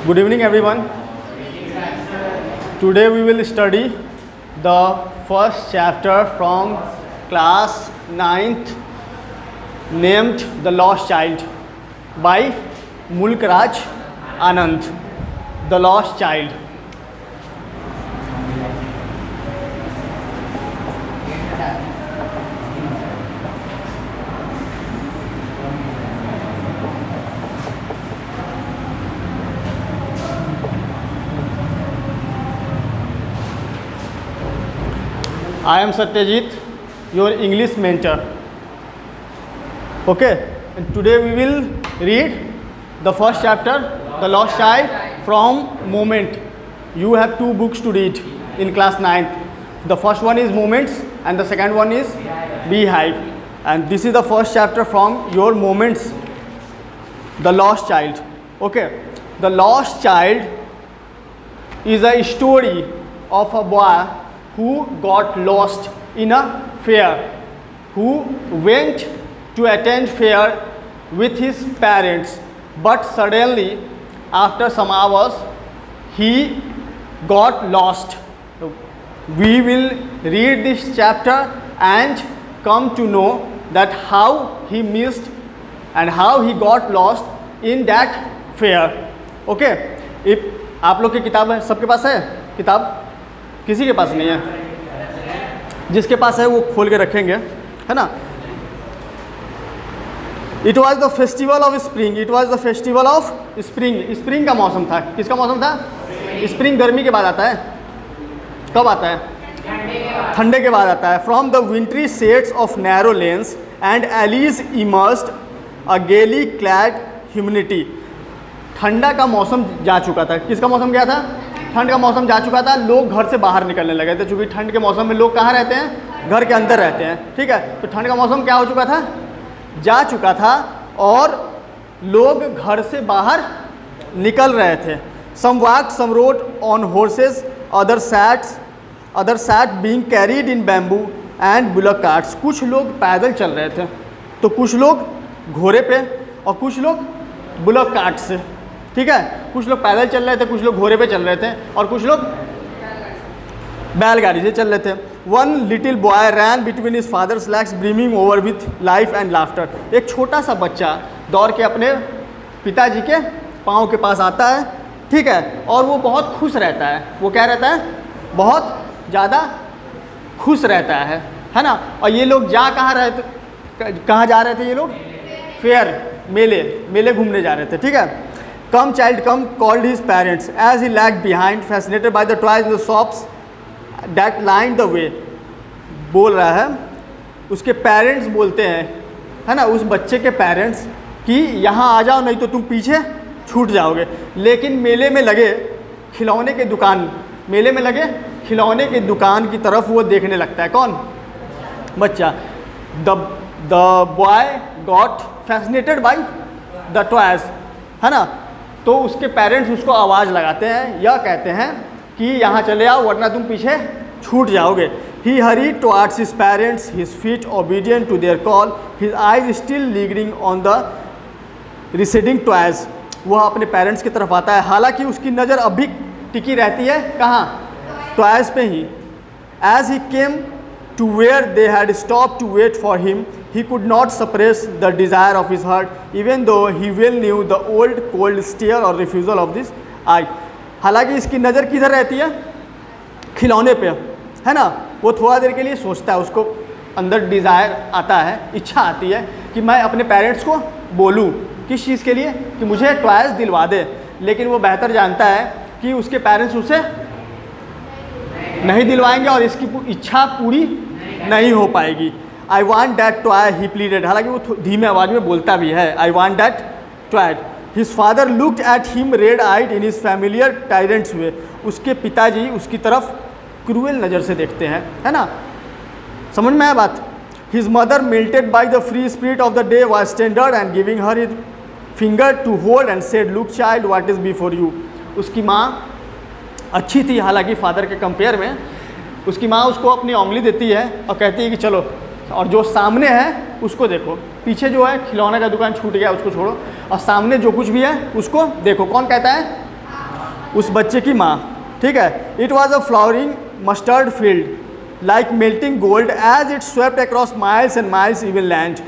Good evening, everyone. Today we will study the first chapter from class 9th named The Lost Child by Mulk Raj Anand. The Lost Child. I am Satyajit, your English mentor. Okay, and today we will read the first chapter, The Lost Child, from Moment. You have two books to read in class 9th. The first one is Moments and the second one is Beehive. And this is the first chapter from your Moments, The Lost Child. Okay, The Lost Child is a story of a boy who got lost in a fair, who went to attend fair with his parents, but suddenly after some hours he got lost. We will read this chapter and come to know that how he missed and how he got lost in that fair. Okay, if आप लोग की किताब है, सबके पास है किताब? किसी के पास नहीं है? जिसके पास है वो खोल के रखेंगे, है ना? It was the festival of spring. It was the festival of spring. Spring का मौसम था. किसका मौसम था? स्प्रिंग गर्मी के बाद आता है. कब आता है? ठंडे के बाद आता है. From the wintry shades of narrow lanes and alleys immersed a gaily clad humanity. ठंडा का मौसम जा चुका था. किसका मौसम क्या था? ठंड का मौसम जा चुका था. लोग घर से बाहर निकलने लगे थे, क्योंकि ठंड के मौसम में लोग कहाँ रहते हैं? घर के अंदर रहते हैं. ठीक है, तो ठंड का मौसम क्या हो चुका था? जा चुका था और लोग घर से बाहर निकल रहे थे. Some walked, some rode on horses, other sat being carried in bamboo and bullock carts. कुछ लोग पैदल चल रहे थे, तो कुछ लोग घोड़े पे और कुछ लोग बुलक कार्ट से. ठीक है, कुछ लोग पैदल चल रहे थे, कुछ लोग घोड़े पे चल रहे थे और कुछ लोग बैलगाड़ी से चल रहे थे. One little boy ran between his father's legs brimming over with life and laughter. एक छोटा सा बच्चा दौड़ के अपने पिताजी के पाँव के पास आता है. ठीक है, और वो बहुत खुश रहता है. वो क्या रहता है? बहुत ज़्यादा खुश रहता है ना. और ये लोग कहाँ जा रहे थे? ये लोग फेयर, मेले घूमने जा रहे थे. ठीक है. Come child come, called his parents as he lagged behind, fascinated by the toys in the shops that lined the way. बोल रहा है, उसके पेरेंट्स बोलते हैं, है ना, उस बच्चे के पेरेंट्स कि यहाँ आ जाओ नहीं तो तुम पीछे छूट जाओगे. लेकिन मेले में लगे खिलौने की दुकान की तरफ वो देखने लगता है. कौन? बच्चा. The boy got fascinated by the toys, है ना. तो उसके पेरेंट्स उसको आवाज़ लगाते हैं, यह कहते हैं कि यहाँ चले आओ वरना तुम पीछे छूट जाओगे. He hurried towards his parents, his feet obedient to their call, his eyes still lingering on the receding toys. वह अपने पेरेंट्स की तरफ आता है, हालांकि उसकी नज़र अभी टिकी रहती है कहाँ? टॉयज पे ही. As he came to where they had stopped to wait for him, he could not suppress the desire of his heart, even though he well knew the old cold stare or refusal of this eye. हालांकि इसकी नज़र किधर रहती है? खिलौने पे, है ना. वो थोड़ा देर के लिए सोचता है, उसको अंदर डिज़ायर आता है, इच्छा आती है कि मैं अपने पेरेंट्स को बोलूँ. किस चीज़ के लिए? कि मुझे टॉयज दिलवा दे. लेकिन वो बेहतर जानता है कि उसके पेरेंट्स उसे नहीं दिलवाएंगे और इसकी इच्छा पूरी नहीं हो पाएगी. I want that toy, he pleaded. हालांकि वो धीमे आवाज़ में बोलता भी है, I want that toy. His father looked at him red eyed in his familiar tyrant's way. उसके पिताजी उसकी तरफ क्रूएल नज़र से देखते हैं, है ना. समझ में आया बात? His mother melted by the free spirit of the day was tender and giving her his finger to hold and said look child what is before you. उसकी माँ अच्छी थी, हालांकि फादर के कंपेयर में. उसकी माँ उसको अपनी उंगली देती है और कहती है कि चलो, और जो सामने है उसको देखो. पीछे जो है खिलौने का दुकान छूट गया, उसको छोड़ो, और सामने जो कुछ भी है उसको देखो. कौन कहता है? उस बच्चे की माँ, ठीक है। It was a flowering mustard field like melting gold as it swept across miles and miles even land.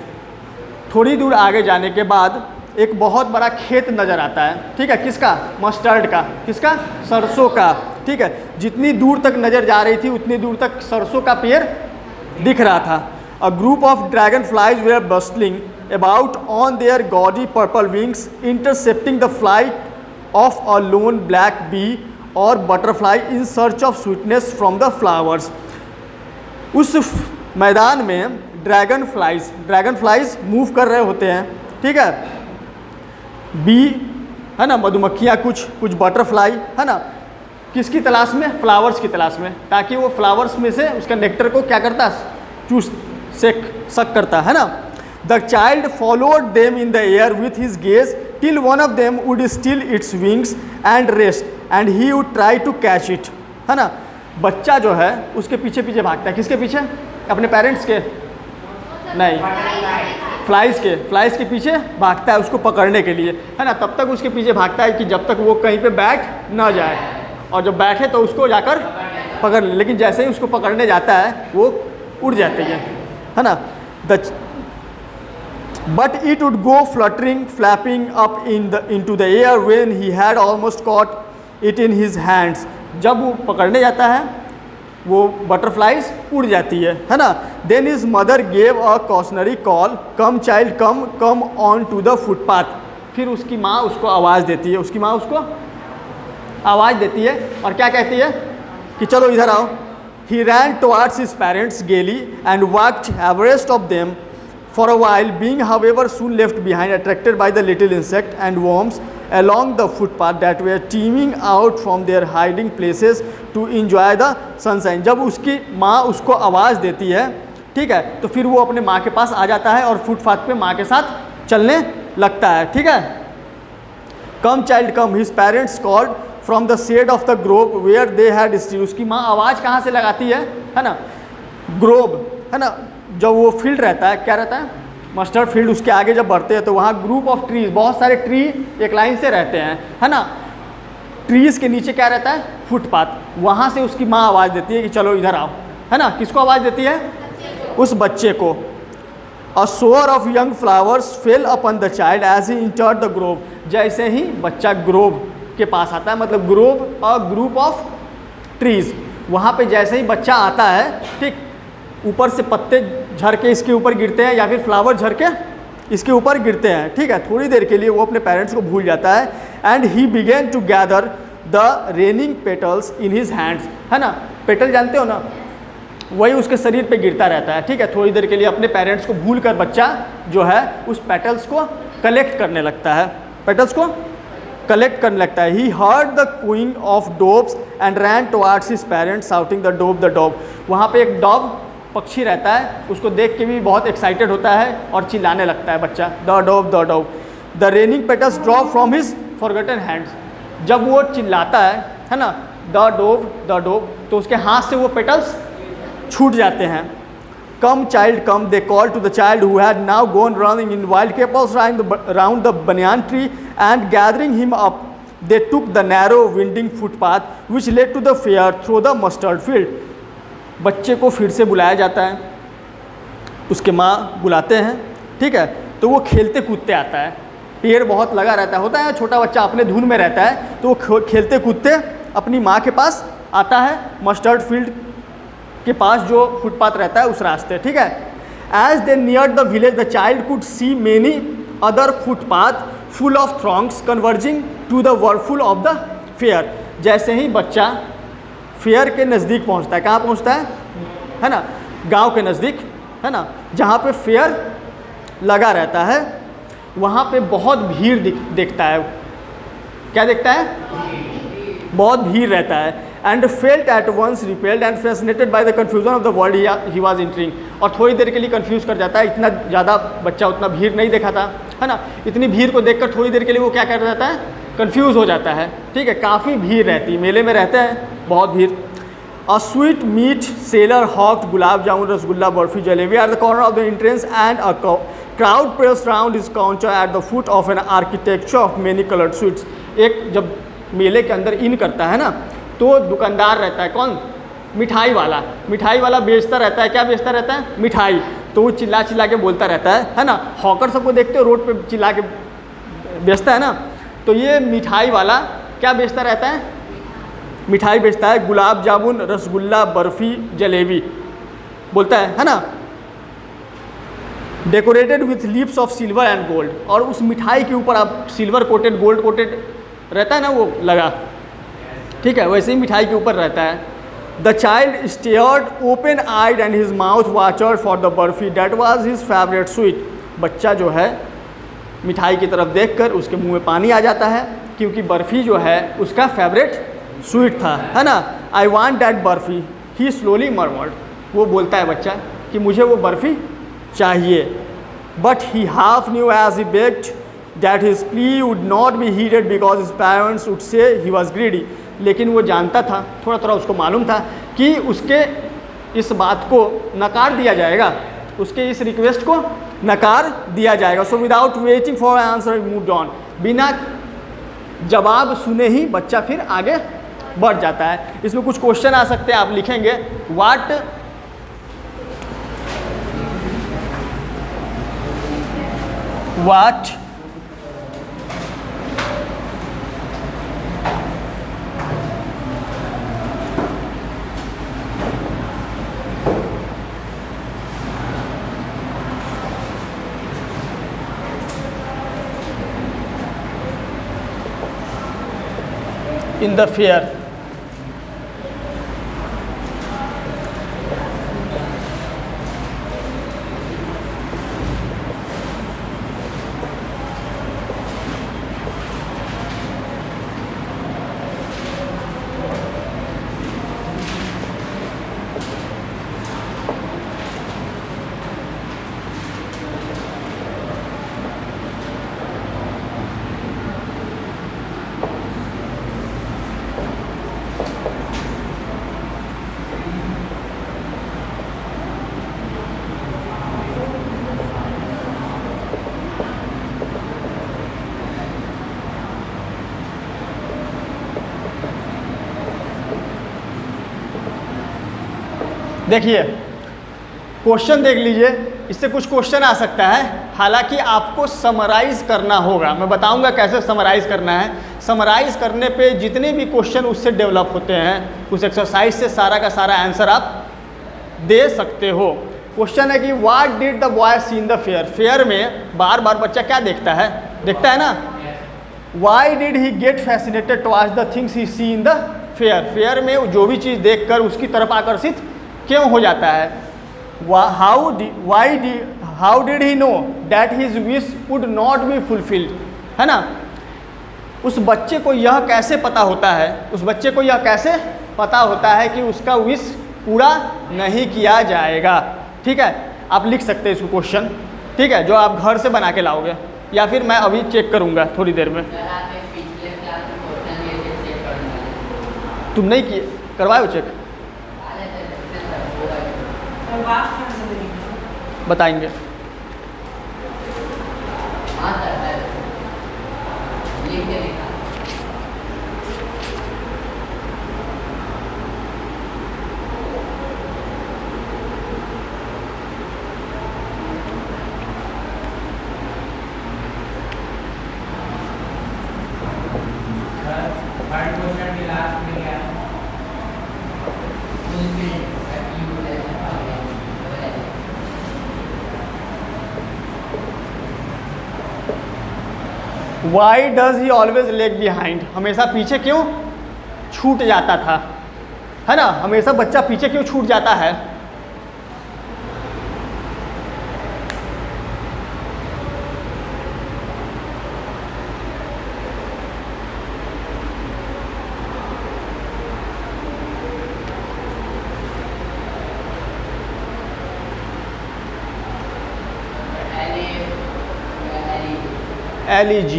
थोड़ी दूर आगे जाने के बाद एक बहुत बड़ा खेत नज़र आता है, ठीक है। किसका? मस्टर्ड का। किसका? सरसों का, ठीक है। जितनी दूर तक नज़र जा रही थी उतनी दूर तक सरसों का पेड़ दिख रहा था। A group of dragonflies were bustling about on their gaudy purple wings intercepting the flight of a lone black bee or butterfly in search of sweetness from the flowers. उस मैदान में ड्रैगन फ्लाइज मूव कर रहे होते हैं, ठीक है। B है ना, मधुमक्खियाँ, कुछ बटरफ्लाई है ना, किसकी तलाश में? फ्लावर्स की तलाश में, ताकि वो फ्लावर्स में से उसका नेक्टर को क्या करता? चूस सक करता है ना। The child followed them in the air with his gaze till one of them would still its wings and rest and he would try to catch it, है ना। बच्चा जो है उसके पीछे पीछे भागता है। किसके पीछे? अपने पेरेंट्स के नहीं, फ्लाइज के पीछे भागता है उसको पकड़ने के लिए, है ना। तब तक उसके पीछे भागता है कि जब तक वो कहीं पे बैठ ना जाए, और जब बैठे तो उसको जाकर पकड़ ले। लेकिन जैसे ही उसको पकड़ने जाता है वो उड़ जाती है ना। But it would go fluttering flapping up into the air when he had almost caught it in his hands। जब वो पकड़ने जाता है वो बटरफ्लाइज उड़ जाती है ना। Then his mother gave a cautionary call, come child come on to the footpath. फिर उसकी माँ उसको आवाज़ देती है, उसकी माँ उसको आवाज़ देती है और क्या कहती है कि चलो इधर आओ। ही रैन टुवर्ड्स हिज पेरेंट्स गेली and walked Everest of them for a while, being however soon left behind, attracted by the little insect and worms along the footpath that were teeming out from their hiding places to enjoy the sunshine। जब उसकी माँ उसको आवाज़ देती है, ठीक है, तो फिर वो अपने माँ के पास आ जाता है और फुटपाथ पे माँ के साथ चलने लगता है, ठीक है। Come child come, his parents called from the shade of the grove where they had stayed. उसकी माँ आवाज़ कहाँ से लगाती है ना, ग्रोव, है ना। जब वो फील्ड रहता है, क्या रहता है? Mustard field. उसके आगे जब बढ़ते हैं तो वहाँ ग्रुप ऑफ ट्रीज, बहुत सारे ट्री एक लाइन से रहते हैं, है ना। ट्रीज के नीचे क्या रहता है? फुटपाथ। वहाँ से उसकी माँ आवाज़ देती है कि चलो इधर आओ, है ना। किसको आवाज़ देती है? उस बच्चे को। A shower of young flowers fell upon the child as he entered the grove. जैसे ही बच्चा ग्रोव के पास आता है, मतलब grove a group of trees, वहाँ पे जैसे ही बच्चा आता है, ठीक, ऊपर से पत्ते झड़ के इसके ऊपर गिरते हैं या फिर फ्लावर झड़ के इसके ऊपर गिरते हैं, ठीक है। थोड़ी देर के लिए वो अपने पेरेंट्स को भूल जाता है। And he began to gather the raining petals in his hands, है ना। पेटल जानते हो ना, वही उसके शरीर पे गिरता रहता है, ठीक है। थोड़ी देर के लिए अपने पेरेंट्स को भूल कर बच्चा जो है उस पेटल्स को कलेक्ट करने लगता है, he heard the cooing of doves and ran towards his parents shouting the dove. वहाँ पे एक डॉव पक्षी रहता है, उसको देख के भी बहुत एक्साइटेड होता है और चिल्लाने लगता है बच्चा, the dove. The raining petals drop from his forgotten hands. जब वो चिल्लाता है ना, द डोव, तो उसके हाथ से वो पेटल्स छूट जाते हैं। Come child come, they call to the child who had now gone running in wild capers round the banyan tree and gathering him up they took the narrow winding footpath which led to the fair through the mustard field. बच्चे को फिर से बुलाया जाता है, उसके माँ बुलाते हैं, ठीक है। तो वो खेलते कूदते आता है, पेड़ बहुत लगा रहता है, होता है छोटा बच्चा अपने धुन में रहता है, तो वो खेलते कूदते अपनी माँ के पास आता है, मस्टर्ड फील्ड के पास जो फुटपाथ रहता है उस रास्ते, ठीक है। As they near the village the child could see many other footpath full of throngs converging to the whirlpool of the fair. जैसे ही बच्चा फेयर के नज़दीक पहुंचता है, कहाँ पहुंचता है ना, गांव के नज़दीक, है ना, जहाँ पे फेयर लगा रहता है, वहाँ पे बहुत भीड़ देखता है। क्या देखता है? बहुत भीड़ रहता है। And felt at once repelled and fascinated by the confusion of the world he was entering. और थोड़ी देर के लिए कंफ्यूज कर जाता है, इतना ज़्यादा बच्चा उतना भीड़ नहीं देखा था, है ना। इतनी भीड़ को देखकर थोड़ी देर के लिए वो क्या कर जाता है? कंफ्यूज हो जाता है, ठीक है। काफ़ी भीड़ रहती है, मेले में रहते हैं बहुत भीड़। A sweetmeat seller hawked gulab jamun rasgulla barfi jalebi at the corner of the entrance and a crowd pressed round his counter at the foot of an architecture of many coloured sweets. एक जब मेले के अंदर इन करता है ना, तो दुकानदार रहता है कौन, मिठाई वाला, मिठाई वाला बेचता रहता है, क्या बेचता रहता है, मिठाई। तो वो चिल्ला चिल्ला के बोलता रहता है ना। हॉकर सबको देखते हो रोड पे चिल्ला के बेचता है ना, तो ये मिठाई वाला क्या बेचता रहता है, मिठाई बेचता है, गुलाब जामुन, रसगुल्ला, बर्फ़ी, जलेबी बोलता है ना। Decorated with leaves of silver and gold, और उस मिठाई के ऊपर आप सिल्वर कोटेड गोल्ड कोटेड रहता है ना वो लगा, ठीक है, वैसे ही मिठाई के ऊपर रहता है। The child stared open eyed and his mouth watered for the barfi that was his favourite sweet. बच्चा जो है मिठाई की तरफ देखकर उसके मुंह में पानी आ जाता है, क्योंकि बर्फ़ी जो है उसका फेवरेट स्वीट था, है ना। I want that barfi, he slowly murmured, वो बोलता है बच्चा कि मुझे वो बर्फ़ी चाहिए। But he half knew as he begged that his plea would not be heeded because his parents would say he was greedy. लेकिन वो जानता था, थोड़ा थोड़ा उसको मालूम था कि उसके इस बात को नकार दिया जाएगा, उसके इस रिक्वेस्ट को नकार दिया जाएगा। So without waiting for answer he moved on, बिना जवाब सुने ही बच्चा फिर आगे बढ़ जाता है। इसमें कुछ क्वेश्चन आ सकते हैं, आप लिखेंगे व्हाट in the fair, देखिए क्वेश्चन देख लीजिए, इससे कुछ क्वेश्चन आ सकता है। हालांकि आपको समराइज करना होगा, मैं बताऊंगा कैसे समराइज करना है। समराइज करने पे जितने भी क्वेश्चन उससे डेवलप होते हैं, उस एक्सरसाइज से सारा का सारा आंसर आप दे सकते हो। क्वेश्चन है कि what did the boy see in the fair. Fair में बार बार बच्चा क्या देखता है, देखता है ना। Why did he get fascinated towards the things he see in the fair. Fair में जो भी चीज़ देखकर उसकी तरफ आकर्षित क्यों हो जाता है। How did he know that his wish would not be fulfilled, है ना। उस बच्चे को यह कैसे पता होता है, उस बच्चे को यह कैसे पता होता है कि उसका विश पूरा नहीं किया जाएगा। ठीक है, आप लिख सकते हैं इसको क्वेश्चन, ठीक है, जो आप घर से बना के लाओगे, या फिर मैं अभी चेक करूँगा थोड़ी देर में। तुम नहीं किए, करवाओ चेक, बताएंगे। Why does he always lag behind? हमेशा पीछे क्यों छूट जाता था, है ना। हमेशा बच्चा पीछे क्यों छूट जाता है। LEG,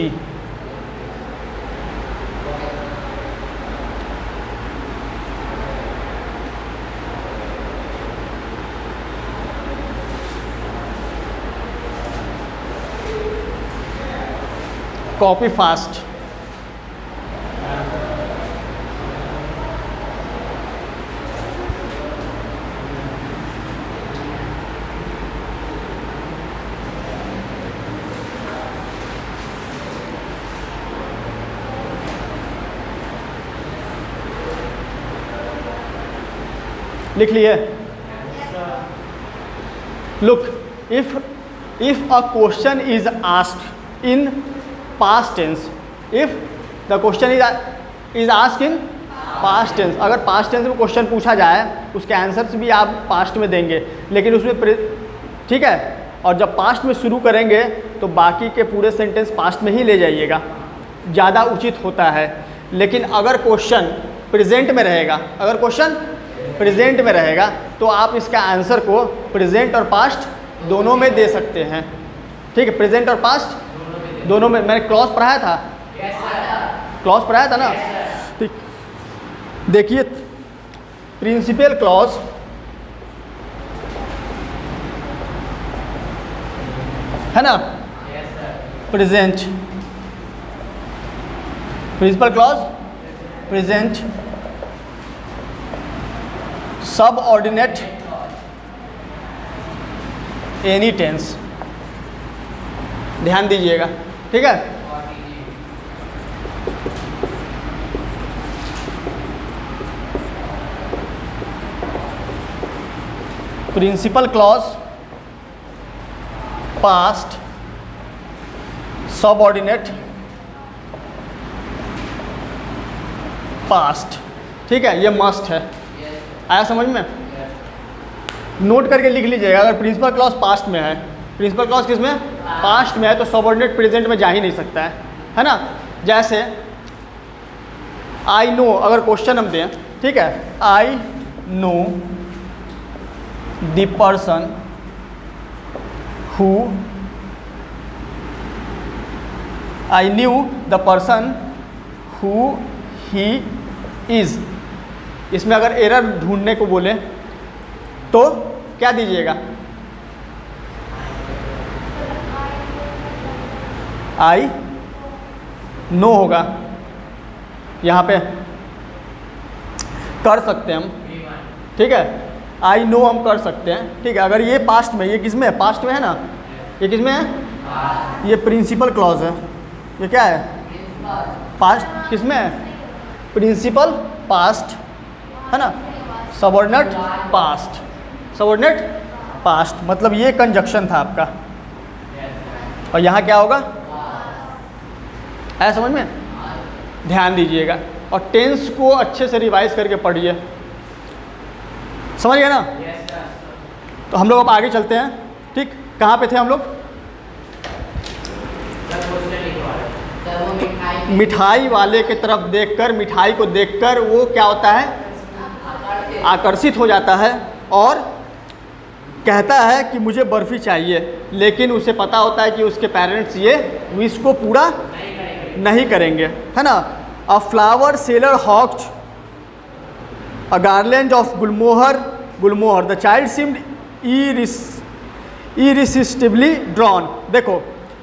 copy fast, लिख लिए? Look, if a question is asked in past tense, if the question is asked in past tense, अगर पास्ट टेंस में क्वेश्चन पूछा जाए उसके आंसर्स भी आप पास्ट में देंगे, लेकिन उसमें ठीक है, और जब पास्ट में शुरू करेंगे तो बाकी के पूरे सेंटेंस पास्ट में ही ले जाइएगा, ज़्यादा उचित होता है। लेकिन अगर क्वेश्चन प्रेजेंट में रहेगा, अगर क्वेश्चन प्रेजेंट में रहेगा तो आप इसका आंसर को प्रेजेंट और पास्ट दोनों में दे सकते हैं। ठीक है, प्रेजेंट और पास्ट दोनों में। मैंने क्लॉज पढ़ाया था, क्लॉज पढ़ाया था ना? ठीक, देखिए प्रिंसिपल क्लॉज है ना, present, principal clause present, subordinate any tense, ध्यान दीजिएगा। ठीक है, principal clause past, subordinate past. ठीक है, ये मस्ट है। आया समझ में? नोट करके लिख लीजिएगा। अगर प्रिंसिपल क्लॉज पास्ट में है, प्रिंसिपल क्लॉज किस में? पास्ट में है, तो सबऑर्डिनेट प्रेजेंट में जा ही नहीं सकता है ना? जैसे आई नो, अगर क्वेश्चन हम दें, ठीक है, I know the person who, I knew the person who he is. इसमें अगर एरर ढूंढने को बोले तो क्या दीजिएगा? आई नो होगा, यहाँ पे कर सकते हैं हम। ठीक है, आई नो हम कर सकते हैं। ठीक है, अगर ये पास्ट में, ये किस में है? पास्ट में है ना? ये किस में है? ये प्रिंसिपल क्लॉज है। ये क्या है? पास्ट किस में है? प्रिंसिपल पास्ट है ना, सबऑर्डिनेट पास्ट, सबऑर्डिनेट पास्ट, मतलब ये कंजक्शन था आपका। और यहाँ क्या होगा? है समझ में? ध्यान दीजिएगा और टेंस को अच्छे से रिवाइज करके पढ़िए। समझ गए ना? तो हम लोग अब आगे चलते हैं। ठीक, कहाँ पे थे हम लोग? मिठाई वाले की तरफ देखकर, मिठाई को देखकर वो क्या होता है? आकर्षित हो जाता है और कहता है कि मुझे बर्फ़ी चाहिए, लेकिन उसे पता होता है कि उसके पेरेंट्स ये विश को पूरा नहीं करेंगे, है ना? A flower seller hawked a garland of gulmohar, the child seemed irresistibly drawn. देखो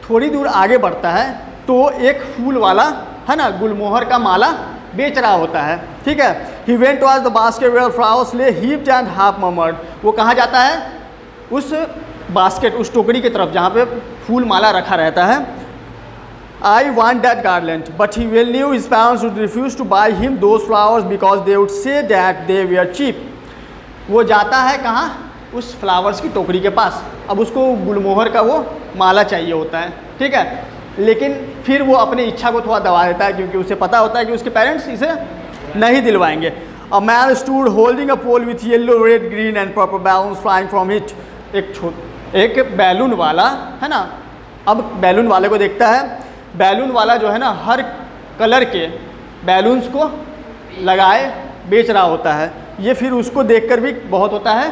थोड़ी दूर आगे बढ़ता है तो एक फूल वाला, है ना, गुलमोहर का माला बेच रहा होता है। ठीक है, he went towards the basket where flowers lay heaped and half murmured. वो कहाँ जाता है? उस बास्केट, उस टोकरी की तरफ जहाँ पे फूल माला रखा रहता है। I want that garland but he well knew his parents would refuse to buy him those flowers because they would say that they were cheap. वो जाता है कहाँ? उस फ्लावर्स की टोकरी के पास। अब उसको गुलमोहर का वो माला चाहिए होता है। ठीक है, लेकिन फिर वो अपनी इच्छा को थोड़ा दबा देता है क्योंकि उसे पता होता है कि उसके पेरेंट्स इसे नहीं दिलवाएंगे। A man stood holding a pole with yellow red green and purple balloons flying from it. एक बैलून वाला, है ना, अब बैलून वाले को देखता है। बैलून वाला जो है ना, हर कलर के बैलून्स को लगाए बेच रहा होता है। ये फिर उसको देखकर भी बहुत होता है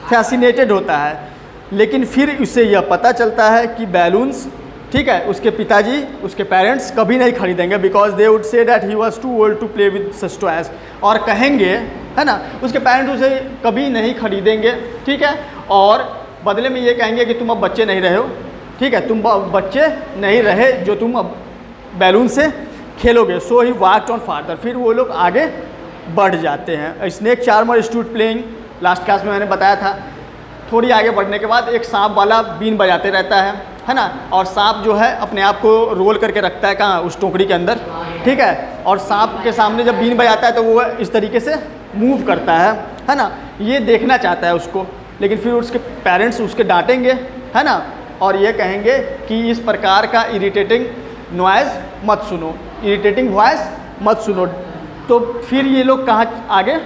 फैसिनेटेड होता है, लेकिन फिर उससे यह पता चलता है कि बैलून्स, ठीक है, उसके पिताजी, उसके पेरेंट्स कभी नहीं खरीदेंगे because they would say that he was too old to play with such toys. और कहेंगे, है ना, उसके पेरेंट्स उसे कभी नहीं खरीदेंगे। ठीक है, और बदले में ये कहेंगे कि तुम अब बच्चे नहीं रहे हो। ठीक है, तुम बच्चे नहीं रहे जो तुम अब बैलून से खेलोगे। सो ही वॉकड ऑन फार्दर। फिर वो लोग आगे बढ़ जाते हैं। Snake charmer stood playing, last class में मैंने बताया था। थोड़ी आगे बढ़ने के बाद एक सांप वाला बीन बजाते रहता है ना, और सांप जो है अपने आप को रोल करके रखता है कहाँ? उस टोकरी के अंदर। ठीक है, और सांप के सामने जब बीन बजाता है तो वो इस तरीके से मूव करता है ना, ये देखना चाहता है उसको, लेकिन फिर उसके पेरेंट्स उसके डांटेंगे, है ना, और ये कहेंगे कि इस प्रकार का इरिटेटिंग नॉइज़ मत सुनो, इरिटेटिंग वॉइस मत सुनो। तो फिर ये लोग कहाँ आगे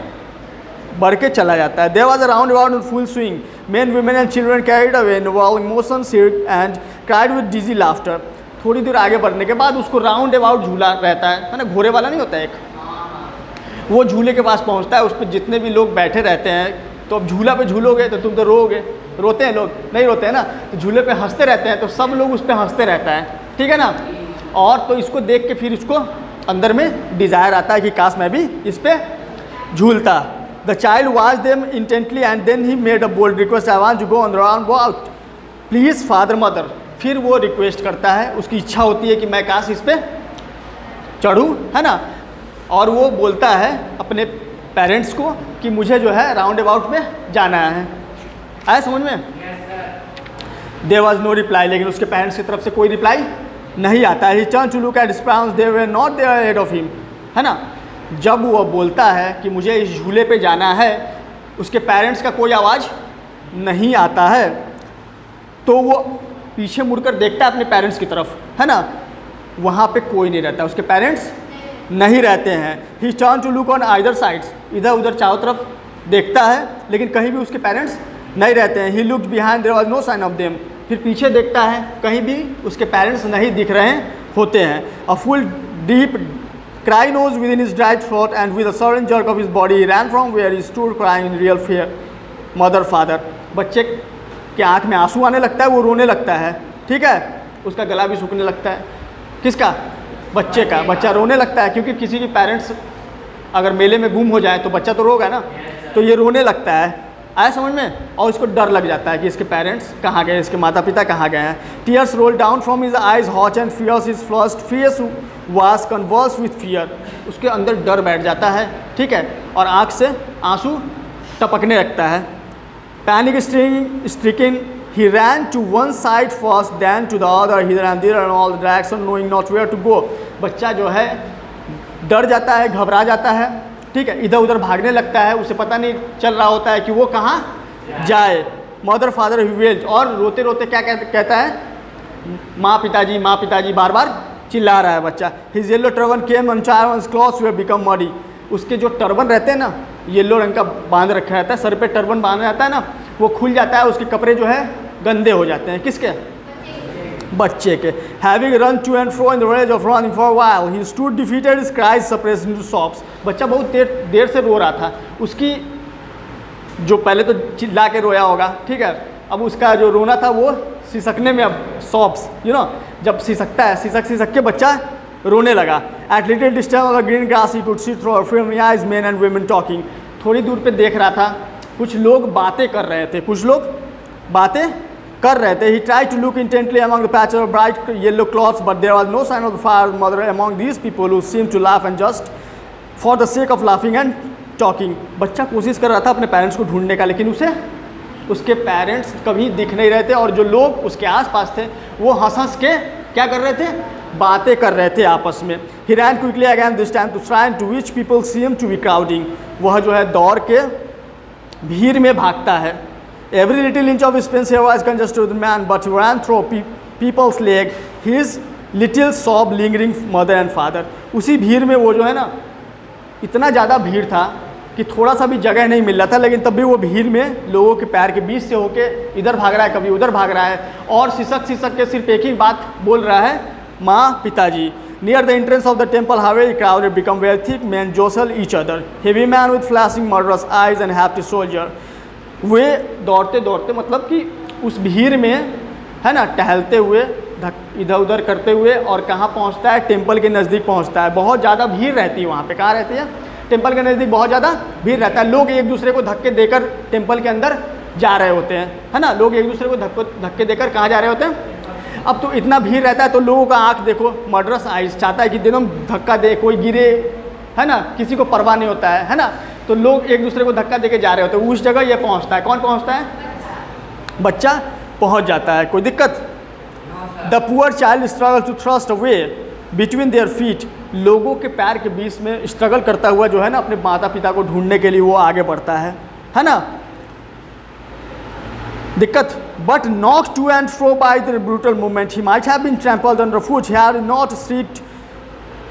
बढ़ के चला जाता है। There was a round about in full swing, men women and children carried away involving motion seat and cried with dizzy laughter. थोड़ी दूर आगे बढ़ने के बाद उसको राउंड अबाउट झूला रहता है ना, घोड़े वाला नहीं होता एक, वो झूले के पास पहुंचता है, उस पर जितने भी लोग बैठे रहते हैं। तो अब झूला पे झूलोगे तो तुम तो रोओगे, रोते हैं लोग, नहीं रोते हैं ना, तो झूले पे हंसते रहते हैं, तो सब लोग उस पर हंसते रहता है, ठीक है ना। और तो इसको देख के फिर इसको अंदर में डिज़ायर आता है कि काश मैं भी इस पर झूलता। The child watch them intently and then he made a bold request, I want to go on the round go out please father mother. फिर वो रिक्वेस्ट करता है, उसकी इच्छा होती है कि मैं काश इस पर चढ़ूँ, है ना, और वो बोलता है अपने पेरेंट्स को कि मुझे जो है राउंड अबाउट में जाना है। आया समझ में? देयर वाज नो रिप्लाई, लेकिन उसके पेरेंट्स की तरफ से कोई रिप्लाई नहीं आता है। He turn to look at his parents, they were not there ahead of him, है ना। जब वो बोलता है कि मुझे इस झूले पे जाना है, उसके पेरेंट्स का कोई आवाज़ नहीं आता है, तो वो पीछे मुड़कर देखता है अपने पेरेंट्स की तरफ, है ना, वहाँ पे कोई नहीं रहता, उसके पेरेंट्स नहीं रहते हैं। He turn to look on either sides, इधर उधर चारों तरफ देखता है, लेकिन कहीं भी उसके पेरेंट्स नहीं रहते हैं। He looked behind, there was no sign of them, फिर पीछे देखता है, कहीं भी उसके पेरेंट्स नहीं दिख रहे होते हैं। A full deep cry nose within his dry throat and with a sudden jerk of his body he ran from where he stood crying in real fear, mother father। बच्चे के आँख में आंसू आने लगता है, वो रोने लगता है, ठीक है, उसका गला भी सूखने लगता है। किसका? बच्चे का। बच्चा रोने लगता है क्योंकि किसी के पेरेंट्स अगर मेले में गुम हो जाए तो बच्चा तो रोगा ना, तो ये रोने लगता है। आया समझ में? और इसको डर लग जाता है कि इसके पेरेंट्स कहाँ गए, इसके माता पिता कहाँ गए हैं। Tears roll down from his eyes hot and fierce, his first face was converse with fear. उसके अंदर डर बैठ जाता है, ठीक है, और आँख से आंसू टपकने लगता है। Panic stricken he ran to one side first then to the other, he ran there in all directions knowing not where to go। बच्चा जो है डर जाता है, घबरा जाता है, ठीक है, इधर उधर भागने लगता है, उसे पता नहीं चल रहा होता है कि वो कहाँ जाए। मदर फादर ही वेल्ड, और रोते रोते क्या कहता है? माँ पिताजी बार बार चिल्ला रहा है बच्चा। हिज येलो टर्बन केम अनटाइड, क्लॉथ्स वर बिकम मडी। उसके जो टर्बन रहते हैं ना, येलो रंग का बांध रखा रहता है, सर पे टर्बन बांधा जाता है ना, वो खुल जाता है, उसके कपड़े जो है गंदे हो जाते हैं। किसके? बच्चे के। Having run to and fro in the rage of running for while he stood defeated, his cries suppressed into sobs. बच्चा बहुत देर से रो रहा था, उसकी जो पहले तो चिल्ला के रोया होगा, ठीक है, अब उसका जो रोना था वो सिसकने में, अब सॉब्स, यू नो, जब सिसकता है, सिसक के बच्चा रोने लगा। At little distance of the green grass he could see through filmy eyes men and women talking. थोड़ी दूर पे देख रहा था, कुछ लोग बातें कर रहे थे, He tried to look intently among the patches of bright yellow cloths, but there was no sign of the father mother among these people who seemed to laugh and just for the sake of laughing and talking। बच्चा कोशिश कर रहा था अपने parents को ढूंढने का, लेकिन उसे उसके पेरेंट्स कभी दिख नहीं रहे थे, और जो लोग उसके आसपास थे वो हंस के क्या कर रहे थे? बातें कर रहे थे आपस में। He ran quickly again this time to try to which people seemed to be crowding। वह जो है दौड़ के भीड़ में भागता है। Every little inch of his pencil was congested with the man, but he ran through people's leg, his little sob lingering mother and father। उसी भीड़ में वो जो है ना, इतना ज़्यादा भीड़ था कि थोड़ा सा भी जगह नहीं मिल रहा था, लेकिन तब भी वो भीड़ में लोगों के पैर के बीच से होके इधर भाग रहा है, कभी उधर भाग रहा है, और सिसक के सिर्फ एक ही बात बोल रहा है, माँ पिताजी। Near the entrance of the temple, however, crowded become very thick men jostle each other, heavy man with flashing murderous eyes and hefty soldier। वे दौड़ते दौड़ते, मतलब कि उस भीड़ में, है ना, टहलते हुए, इधर उधर करते हुए, और कहाँ पहुँचता है? टेम्पल के नज़दीक पहुँचता है। बहुत ज़्यादा भीड़ रहती है वहाँ पे। कहाँ रहती है? टेम्पल के नज़दीक बहुत ज़्यादा भीड़ रहता है। लोग एक दूसरे को धक्के देकर टेम्पल के अंदर जा रहे होते हैं, है ना, लोग एक दूसरे को धक्के देकर कहाँ जा रहे होते हैं? अब तो इतना भीड़ रहता है तो लोगों का आँख देखो, मर्डरस आइज, चाहता है कि दिनों धक्का दे, कोई गिरे, है ना, किसी को परवाह नहीं होता है ना, तो लोग एक दूसरे को धक्का देके जा रहे होते हैं। उस जगह ये पहुंचता है। कौन पहुंचता है? बच्चा पहुंच जाता है। कोई दिक्कत? The poor child struggle to thrust away between their feet. लोगों के पैर के बीच में स्ट्रगल करता हुआ जो है ना, अपने माता पिता को ढूंढने के लिए वो आगे बढ़ता है। है ना, दिक्कत, but not to and fro by the brutal movement he might have been trampled under foot, he had not street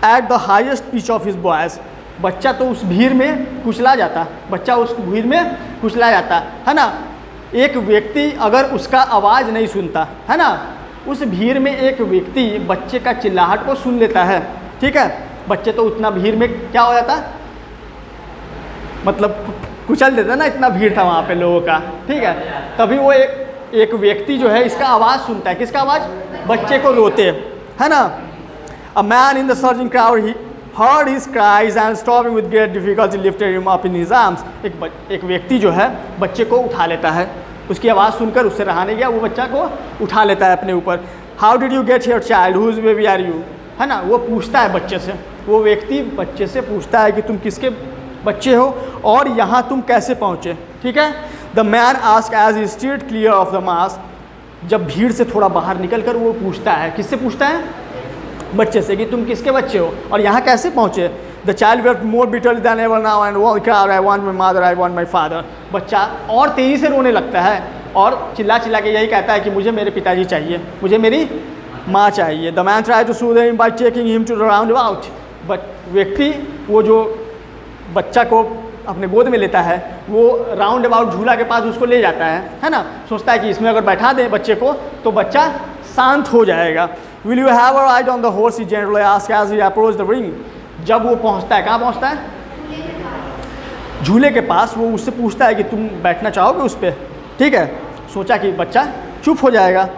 at the highest pitch of his voice. बच्चा तो उस भीड़ में कुचला जाता, बच्चा उस भीड़ में कुचला जाता है ना। एक व्यक्ति अगर उसका आवाज़ नहीं सुनता है ना, उस भीड़ में एक व्यक्ति बच्चे का चिल्लाहट को सुन लेता है, ठीक है, बच्चे तो उतना भीड़ में क्या हो जाता, मतलब कुचल देता ना, इतना भीड़ था वहाँ पे लोगों का, ठीक है। तभी वो एक व्यक्ति जो है इसका आवाज़ सुनता है, किसका आवाज़, बच्चे को रोते है ना। A man in the surging crowd he heard his cries and stopping with great difficulty lifted him up in his arms। एक व्यक्ति जो है बच्चे को उठा लेता है, उसकी आवाज़ सुनकर उससे रहा नहीं गया, वो बच्चा को उठा लेता है अपने ऊपर। How did you get your child, whose baby are you, है ना, वो पूछता है बच्चे से, वो व्यक्ति बच्चे से पूछता है कि तुम किसके बच्चे हो और यहाँ तुम कैसे पहुँचे, ठीक है। The man ask as he steered clear of the mass, जब भीड़ से थोड़ा बाहर निकल कर वो पूछता है, किससे पूछता है, बच्चे से, कि तुम किसके बच्चे हो और यहाँ कैसे पहुँचे। The child wept more bitterly then ever now and wall cried I want my mother, I want my father. बच्चा और तेज़ी से रोने लगता है और चिल्ला चिल्ला के यही कहता है कि मुझे मेरे पिताजी चाहिए, मुझे मेरी माँ चाहिए। The man try to soothe him by taking him to the round about, but व्यक्ति वो जो बच्चा को अपने गोद में लेता है वो राउंड अबाउट झूला के पास उसको ले जाता है ना, सोचता है कि इसमें अगर बैठा दें बच्चे को तो बच्चा शांत हो जाएगा। Will you have a ride on the horse, he gently asked as he approach the ring. जब वो पहुंचता है, कहाँ पहुंचता है, झूले के पास, वो उससे पूछता है कि तुम बैठना चाहोगे उस पर, ठीक है। सोचा कि बच्चा चुप हो जाएगा।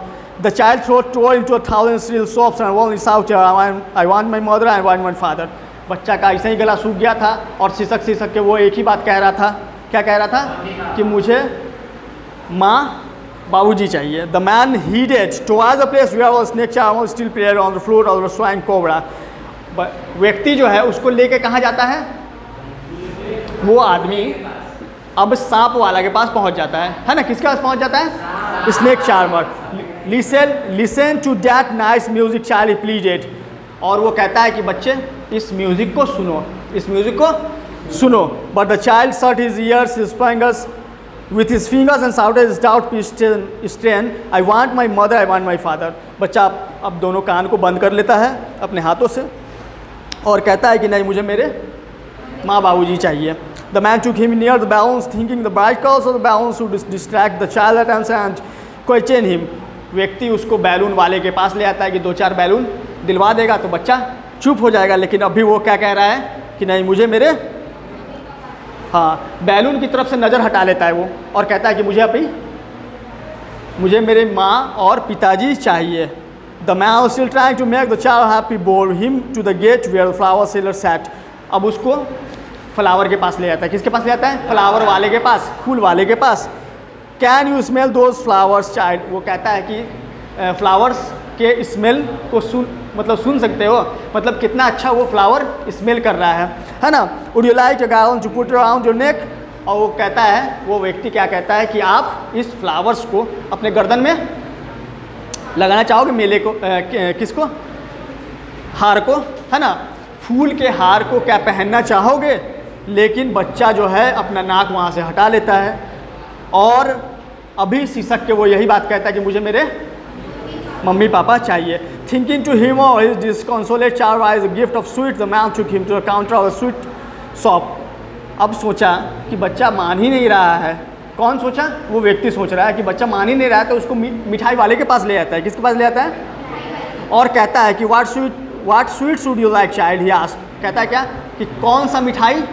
The child throat tore into 1000 still soft and only shout I want my mother, I want my father. बच्चा का ऐसे ही गला सूख गया था और सिसक के वो एक ही बात कह रहा था, क्या कह रहा था, कि मुझे माँ बाबूजी चाहिए। The man headed towards the place where was snake charm still prayer on the floor of the swine cobra. व्यक्ति जो है उसको लेके कहाँ जाता है, वो आदमी अब सांप वाला के पास पहुँच जाता है ना, किसके पास पहुँच जाता है, snake charmer. Listen to that nice music child pleaded, और वो कहता है कि बच्चे इस म्यूज़िक को सुनो, इस म्यूज़िक को सुनो। But the child shut his years, his fingers with his fingers and shouted his doubt strain, I want my mother, I want my father। बच्चा अब दोनों कान को बंद कर लेता है अपने हाथों से और कहता है कि नहीं, मुझे मेरे माँ बाबूजी चाहिए। The man took him near the balloons, thinking the bright colors of the balloons would distract the child attention and question him। व्यक्ति उसको बैलून वाले के पास ले आता है कि 2-4 बैलून दिलवा देगा तो बच्चा चुप हो जाएगा, लेकिन अभी वो क्या कह रहा है कि नहीं, मुझे मेरे, हाँ, बैलून की तरफ से नज़र हटा लेता है वो और कहता है कि मुझे मेरे माँ और पिताजी चाहिए। The man still trying to make the child happy bore him to the gate where flower seller sat. अब उसको फ्लावर के पास ले जाता है, किसके पास ले जाता है, फ्लावर वाले के पास, फूल वाले के पास। Can you smell those flowers child, वो कहता है कि फ्लावर्स के स्मेल को सुन सकते हो, मतलब कितना अच्छा वो फ्लावर स्मेल कर रहा है ना। Would you like a garland to put around your neck, और वो कहता है, वो व्यक्ति क्या कहता है कि आप इस फ्लावर्स को अपने गर्दन में लगाना चाहोगे, मेले को, किसको, हार को, है ना, फूल के हार को क्या पहनना चाहोगे। लेकिन बच्चा जो है अपना नाक वहाँ से हटा लेता है और अभी सिसक के वो यही बात कहता है कि मुझे मेरे मम्मी पापा चाहिए। Thinking to humour his disconsolate child as a gift of sweet, the man took him to the counter of a sweet shop. अब सोचा कि बच्चा मान ही नहीं रहा है, कौन सोचा, वो व्यक्ति सोच रहा है कि बच्चा मान ही नहीं रहा है, तो उसको मिठाई वाले के पास ले जाता है, किसके पास ले जाता है, और कहता है कि what sweet should you like child, he asked, कहता है क्या, कि कौन सा मिठाई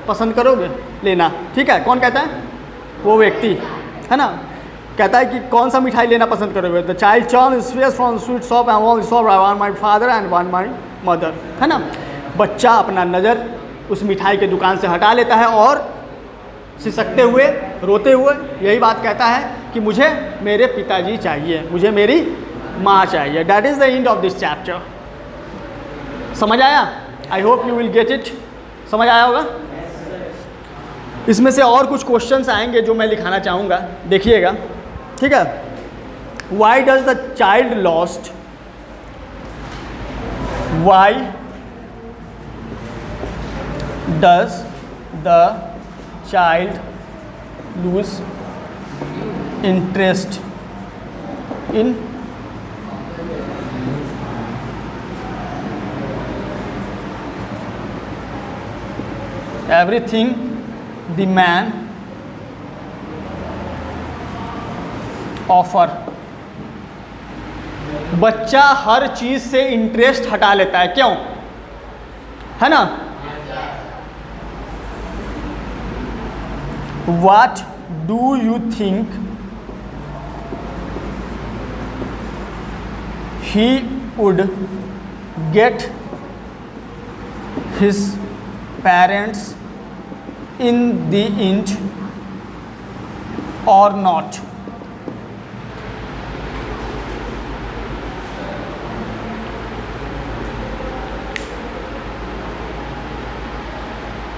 पसंद करोगे लेना, ठीक है, कौन कहता है, वो व्यक्ति, है ना, कहता है कि कौन सा मिठाई लेना पसंद करोगे। The child turn his face from sweet shop and only saw I want my father and want my mother, है ना। बच्चा अपना नज़र उस मिठाई के दुकान से हटा लेता है और सिसकते हुए, रोते हुए यही बात कहता है कि मुझे मेरे पिताजी चाहिए, मुझे मेरी माँ चाहिए। That is the end of this chapter. समझ आया? I hope you will get it. समझ आया होगा? इसमें से और कुछ क्वेश्चंस आएंगे जो मैं लिखाना चाहूँगा, देखिएगा, ठीक है। Why does the child lost, why does the child lose interest in everything the man offer। बच्चा हर चीज से इंटरेस्ट हटा लेता है, क्यों? है ना? What do you think he would get his parents in the end or not?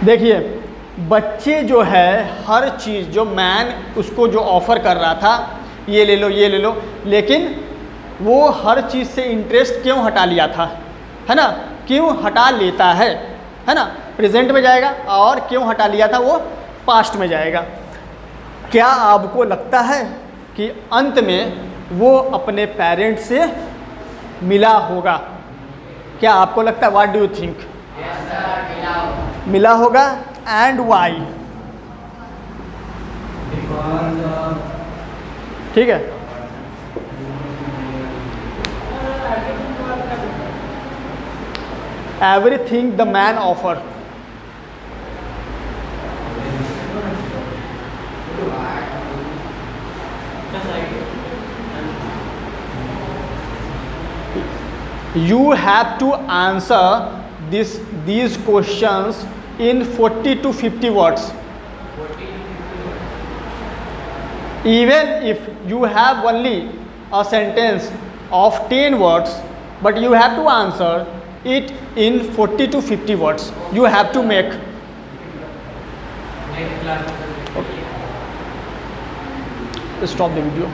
देखिए, बच्चे जो है हर चीज़ जो मैन उसको जो ऑफ़र कर रहा था, ये ले लो ये ले लो, लेकिन वो हर चीज़ से इंटरेस्ट क्यों हटा लिया था, है ना? क्यों हटा लेता है ना? प्रेजेंट में जाएगा, और क्यों हटा लिया था वो पास्ट में जाएगा। क्या आपको लगता है कि अंत में वो अपने पेरेंट्स से मिला होगा? क्या आपको लगता है? What do you think? मिला होगा। And why? ठीक है, everything the man offer. You have to answer these questions in 40 to 50 words. Even if you have only a sentence of 10 words, but you have to answer it in 40 to 50 words. You have to make. Okay. Stop the video.